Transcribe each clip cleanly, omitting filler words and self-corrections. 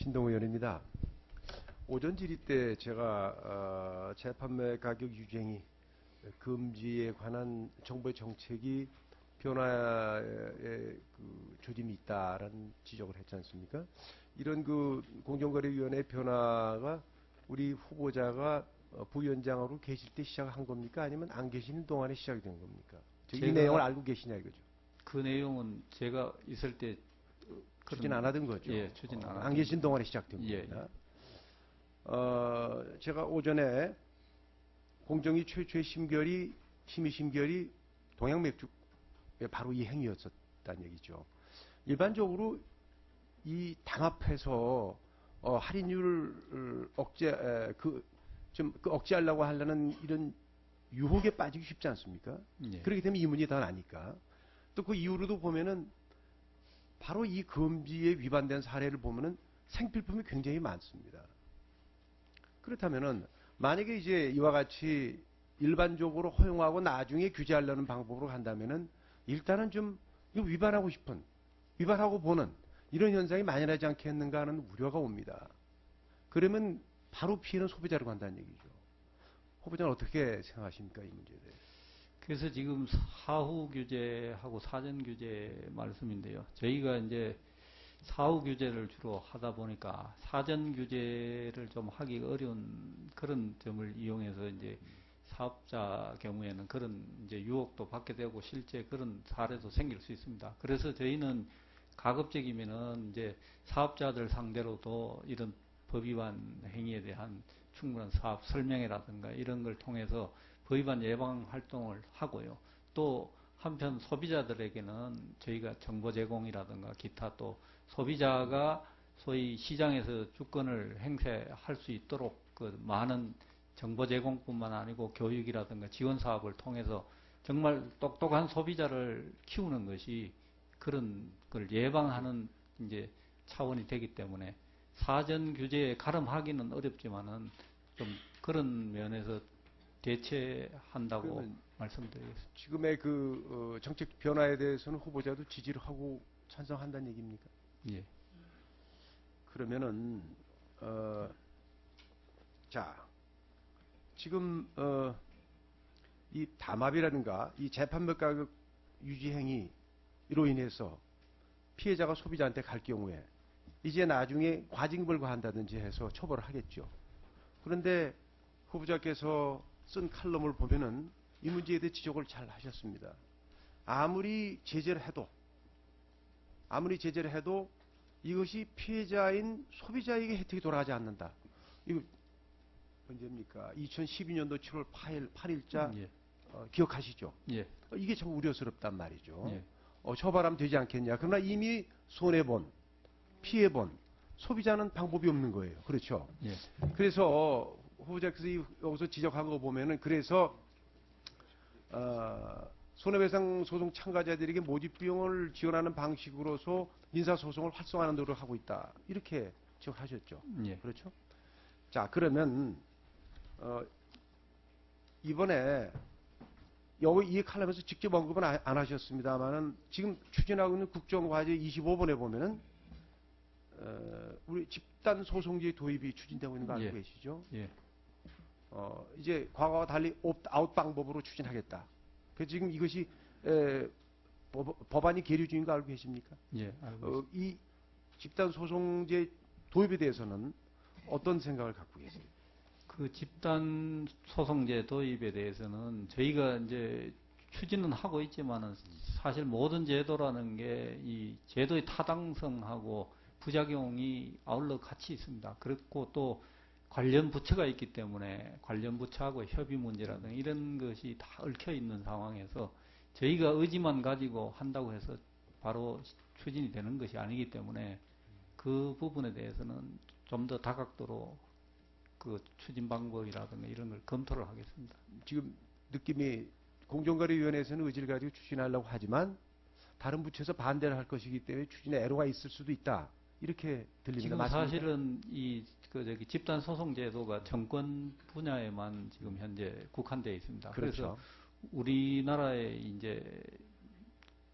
신동우 의원입니다. 오전 질의 때 제가 재판매 가격 유지행위 금지에 관한 정부의 정책이 변화의 조짐이 있다라는 지적을 했지 않습니까? 이런 공정거래위원회 변화가 우리 후보자가 부위원장으로 계실 때 시작한 겁니까? 아니면 안 계시는 동안에 시작이 된 겁니까? 이 내용을 알고 계시냐 이거죠. 그 내용은 제가 있을 때 추진 안 하던 거죠. 예, 추진 안 계신 동안에 시작된 겁니다. 제가 오전에 공정위 최초의 심의 심결이 동양맥주 바로 이 행위였었다는 얘기죠. 일반적으로 이 담합해서 할인율을 억제하려고 하려는 이런 유혹에 빠지기 쉽지 않습니까? 예. 그렇게 되면 이 문제가 더 나니까. 또 그 이후로도 보면은 바로 이 금지에 위반된 사례를 보면은 생필품이 굉장히 많습니다. 그렇다면은 만약에 이제 이와 같이 일반적으로 허용하고 나중에 규제하려는 방법으로 간다면은 일단은 좀 이거 위반하고 보는 이런 현상이 만연하지 않겠는가 하는 우려가 옵니다. 그러면 바로 피해는 소비자로 간다는 얘기죠. 후보자는 어떻게 생각하십니까, 이 문제에 대해? 그래서 지금 사후 규제하고 사전 규제 말씀인데요. 저희가 이제 사후 규제를 주로 하다 보니까 사전 규제를 좀 하기 어려운 그런 점을 이용해서 이제 사업자 경우에는 그런 이제 유혹도 받게 되고 실제 그런 사례도 생길 수 있습니다. 그래서 저희는 가급적이면은 이제 사업자들 상대로도 이런 법 위반 행위에 대한 충분한 사업 설명회라든가 이런 걸 통해서 법 위반 예방 활동을 하고요. 또 한편 소비자들에게는 저희가 정보 제공이라든가 기타 또 소비자가 소위 시장에서 주권을 행사할 수 있도록 그 많은 정보 제공뿐만 아니고 교육이라든가 지원 사업을 통해서 정말 똑똑한 소비자를 키우는 것이 그런 걸 예방하는 이제 차원이 되기 때문에 사전 규제에 가름하기는 어렵지만은 좀 그런 면에서 대체한다고 말씀드리겠습니다. 지금의 정책 변화에 대해서는 후보자도 지지를 하고 찬성한다는 얘기입니까? 예. 그러면은 자 지금 이 담합이라든가 이 재판매 가격 유지 행위로 인해서 피해자가 소비자한테 갈 경우에 이제 나중에 과징금을 과한다든지 해서 처벌을 하겠죠. 그런데 후보자께서 쓴 칼럼을 보면은 이 문제에 대해 지적을 잘 하셨습니다. 아무리 제재를 해도 이것이 피해자인 소비자에게 혜택이 돌아가지 않는다. 이거 언제입니까? 2012년도 7월 8일자 예. 기억하시죠? 예. 이게 참 우려스럽단 말이죠. 예. 처벌하면 되지 않겠냐. 그러나 이미 손해본, 피해본 소비자는 방법이 없는 거예요. 그렇죠? 예. 그래서 후보자께서 여기서 지적한 거 보면은 그래서 손해배상 소송 참가자들에게 모집 비용을 지원하는 방식으로서 민사소송을 활성화하는 노력을 하고 있다. 이렇게 지적하셨죠. 예. 그렇죠? 자, 그러면 이번에 여기 이 칼럼에서 직접 언급은 안 하셨습니다만은 지금 추진하고 있는 국정과제 25번에 보면은 우리 집단 소송제 도입이 추진되고 있는 거 알고 예. 계시죠? 예. 이제 과거와 달리 옵트아웃 방법으로 추진하겠다. 그 지금 이것이 법안이 계류 중인 거 알고 계십니까? 예. 알고 이 집단 소송제 도입에 대해서는 어떤 생각을 갖고 계세요? 그 집단 소송제 도입에 대해서는 저희가 이제 추진은 하고 있지만은 사실 모든 제도라는 게 이 제도의 타당성하고 부작용이 아울러 같이 있습니다. 그렇고 또 관련 부처가 있기 때문에 관련 부처하고 협의 문제라든가 이런 것이 다 얽혀 있는 상황에서 저희가 의지만 가지고 한다고 해서 바로 추진이 되는 것이 아니기 때문에 그 부분에 대해서는 좀 더 다각도로 그 추진 방법이라든가 이런 걸 검토를 하겠습니다. 지금 느낌이 공정거래위원회에서는 의지를 가지고 추진하려고 하지만 다른 부처에서 반대를 할 것이기 때문에 추진에 애로가 있을 수도 있다. 이렇게 들립니다. 지금 맞습니까? 사실은 집단 소송 제도가 정권 분야에만 지금 현재 국한되어 있습니다. 그렇죠. 그래서 우리나라의 이제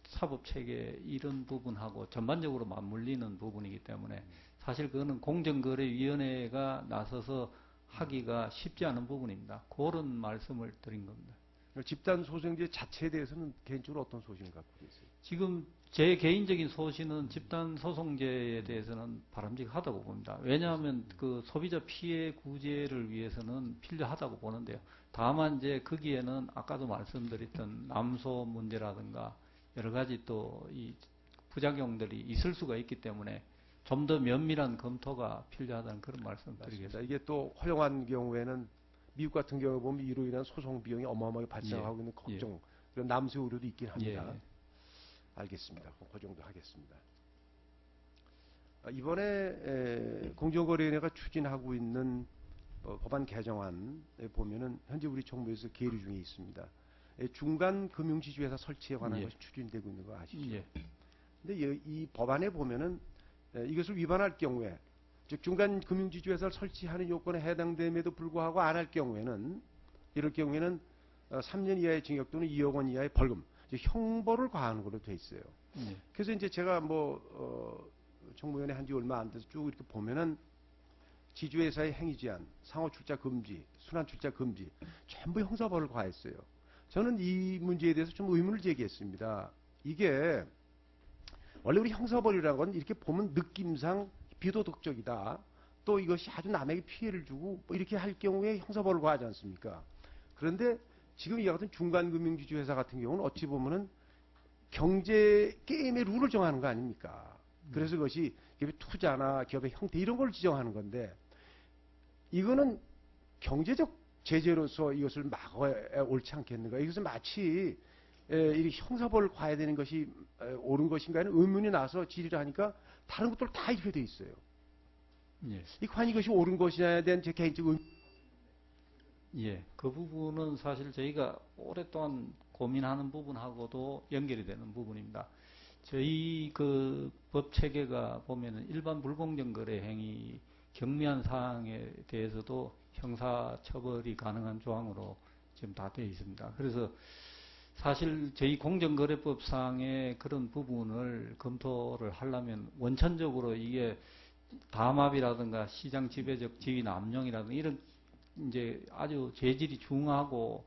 사법 체계 이런 부분하고 전반적으로 맞물리는 부분이기 때문에 사실 그거는 공정거래위원회가 나서서 하기가 쉽지 않은 부분입니다. 그런 말씀을 드린 겁니다. 집단 소송제 자체에 대해서는 개인적으로 어떤 소신을 갖고 계세요? 지금 제 개인적인 소신은 집단 소송제에 대해서는 바람직하다고 봅니다. 왜냐하면 그 소비자 피해 구제를 위해서는 필요하다고 보는데요. 다만 이제 거기에는 아까도 말씀드렸던 남소 문제라든가 여러 가지 또 이 부작용들이 있을 수가 있기 때문에 좀 더 면밀한 검토가 필요하다는 그런 말씀을 드리겠습니다. 이게 또 허용한 경우에는 미국 같은 경우 보면 이로 인한 소송 비용이 어마어마하게 발생하고 있는 걱정, 그런 남세 우려도 있긴 합니다. 알겠습니다. 그 정도 하겠습니다. 이번에 공정거래위원회가 추진하고 있는 법안 개정안에 보면은 현재 우리 정부에서 계류 중에 있습니다. 중간 금융지주회사 설치에 관한 것이 추진되고 있는 거 아시죠? 근데 이 법안에 보면은 이것을 위반할 경우에, 즉 중간 금융지주회사를 설치하는 요건에 해당됨에도 불구하고 안 할 경우에는, 이럴 경우에는 3년 이하의 징역 또는 2억 원 이하의 벌금, 형벌을 과하는 걸로 돼 있어요. 그래서 이제 제가 정무위원회 한 지 얼마 안 돼서 쭉 이렇게 보면은 지주회사의 행위 제한, 상호 출자 금지, 순환 출자 금지, 전부 형사벌을 과했어요. 저는 이 문제에 대해서 좀 의문을 제기했습니다. 이게 원래 우리 형사벌이라는 건 이렇게 보면 느낌상 비도덕적이다, 또 이것이 아주 남에게 피해를 주고 뭐 이렇게 할 경우에 형사벌을 과하지 않습니까? 그런데 지금 이 같은 중간금융지주 회사 같은 경우는 어찌 보면은 경제 게임의 룰을 정하는 거 아닙니까? 그래서 그것이 기업의 투자나 기업의 형태 이런 걸 지정하는 건데, 이거는 경제적 제재로서 이것을 막아야 옳지 않겠는가? 이것은 마치 이 형사벌을 과해야 되는 것이 옳은 것인가 하는 의문이 나서 질의를 하니까 다른 것들 다 이렇게 돼 있어요. 이 과연 이것이 옳은 것이냐에 대한 제 개인적 의문. 그 부분은 사실 저희가 오랫동안 고민하는 부분하고도 연결이 되는 부분입니다. 저희 그 법 체계가 보면은 일반 불공정 거래 행위 경미한 사항에 대해서도 형사 처벌이 가능한 조항으로 지금 다 되어 있습니다. 그래서 사실 저희 공정거래법상의 그런 부분을 검토를 하려면 원천적으로 이게 담합이라든가 시장 지배적 지위 남용이라든가 이런 이제 아주 죄질이 중하고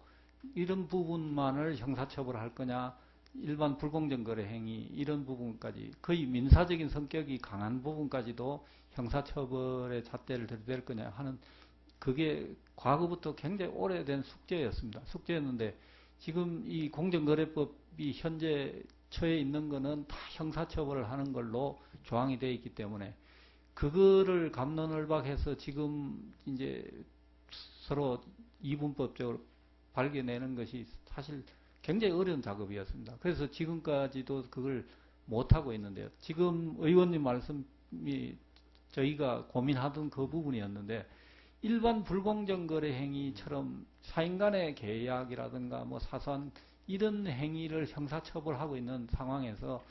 이런 부분만을 형사처벌할 거냐, 일반 불공정 거래 행위 이런 부분까지 거의 민사적인 성격이 강한 부분까지도 형사처벌의 잣대를 들이댈 거냐 하는, 그게 과거부터 굉장히 오래된 숙제였습니다. 숙제였는데 지금 이 공정거래법이 현재 처해 있는 거는 다 형사처벌을 하는 걸로 조항이 되어 있기 때문에 그거를 갑론을박해서 지금 이제 서로 이분법적으로 발견내는 것이 사실 굉장히 어려운 작업이었습니다. 그래서 지금까지도 그걸 못하고 있는데요. 지금 의원님 말씀이 저희가 고민하던 그 부분이었는데, 일반 불공정 거래 행위처럼 사인 간의 계약이라든가 뭐 사소한 이런 행위를 형사처벌하고 있는 상황에서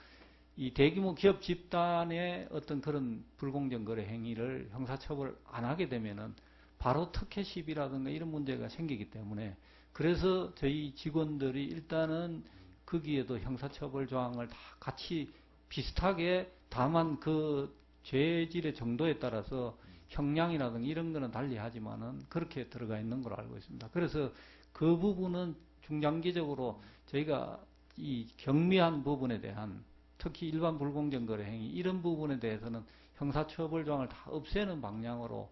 이 대규모 기업 집단의 어떤 그런 불공정 거래 행위를 형사처벌 안 하게 되면은 바로 특혜 시비라든가 이런 문제가 생기기 때문에, 그래서 저희 직원들이 일단은 거기에도 형사처벌 조항을 다 같이 비슷하게, 다만 그 죄질의 정도에 따라서 형량이라든가 이런 거는 달리 하지만은 그렇게 들어가 있는 걸로 알고 있습니다. 그래서 그 부분은 중장기적으로 저희가 이 경미한 부분에 대한, 특히 일반 불공정 거래 행위 이런 부분에 대해서는 형사처벌 조항을 다 없애는 방향으로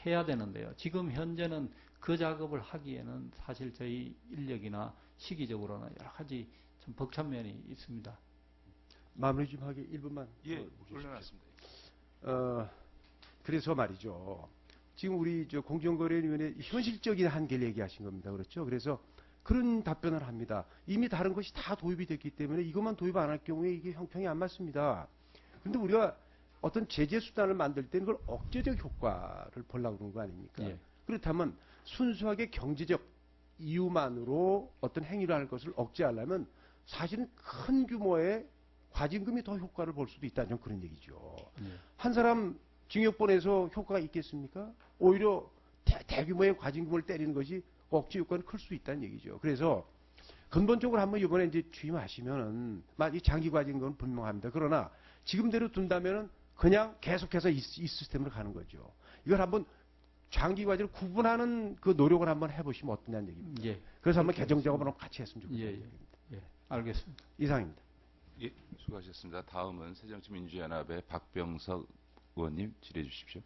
해야 되는데요. 지금 현재는 그 작업을 하기에는 사실 저희 인력이나 시기적으로는 여러 가지 좀 벅찬 면이 있습니다. 마무리 좀 하게 1분만. 올려놨습니다. 그래서 말이죠. 지금 우리 공정거래위원회 현실적인 한계를 얘기하신 겁니다. 그렇죠? 그래서 그런 답변을 합니다. 이미 다른 것이 다 도입이 됐기 때문에 이것만 도입 안 할 경우에 이게 형평이 안 맞습니다. 그런데 우리가 어떤 제재 수단을 만들 때는 그걸 억제적 효과를 보려고 그런 거 아닙니까? 그렇다면 순수하게 경제적 이유만으로 어떤 행위를 할 것을 억제하려면 사실은 큰 규모의 과징금이 더 효과를 볼 수도 있다는 그런 얘기죠. 한 사람 징역 보내서 효과가 있겠습니까? 오히려 대규모의 과징금을 때리는 것이 억제 효과는 클 수 있다는 얘기죠. 그래서 근본적으로 한번 이번에 이제 취임하시면은 이 장기 과제인 건 분명합니다. 그러나 지금대로 둔다면은 그냥 계속해서 이 시스템으로 가는 거죠. 이걸 한번 장기 과제를 구분하는 그 노력을 한번 해보시면 어떠냐는 얘기입니다. 예. 그래서 한번 개정 작업을 같이 했으면 좋겠습니다. 예, 예. 예. 알겠습니다. 이상입니다. 예, 수고하셨습니다. 다음은 새정치민주연합의 박병석 의원님 질의해 주십시오.